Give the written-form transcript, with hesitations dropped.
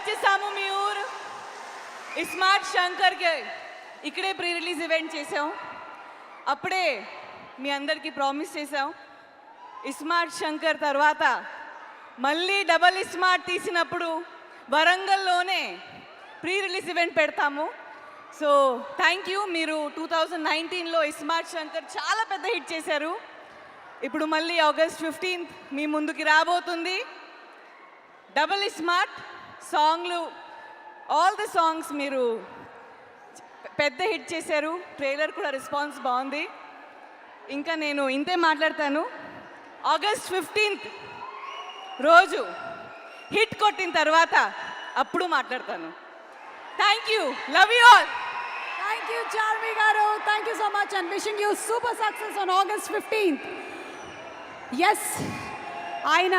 వచ్చేసాము మీ ఊరు ఇస్మార్ట్ శంకర్కి. ఇక్కడే ప్రీ రిలీజ్ ఈవెంట్ చేసాం. అప్పుడే మీ అందరికీ ప్రామిస్ చేసాం, ఇస్మార్ట్ శంకర్ తర్వాత మళ్ళీ డబల్ ఇస్మార్ట్ తీసినప్పుడు వరంగల్లోనే ప్రీ రిలీజ్ ఈవెంట్ పెడతాము. So thank you. మీరు 2019లో ఇస్మార్ట్ శంకర్ చాలా పెద్ద హిట్ చేశారు. ఇప్పుడు మళ్ళీ August 15th మీ ముందుకి రాబోతుంది డబల్ ఇస్మార్ట్ సాంగ్లు. ఆల్ ది సాంగ్స్ మీరు పెద్ద హిట్ చేశారు. ట్రైలర్ కూడా రెస్పాన్స్ బాగుంది. ఇంకా నేను ఇంతే మాట్లాడతాను. August 15th రోజు హిట్ కొట్టిన తర్వాత అప్పుడు మాట్లాడతాను. Thank you. Love you all. Thank you, Charmi Garu. Thank you so much and wishing you super success on August 15th. Yes, I know.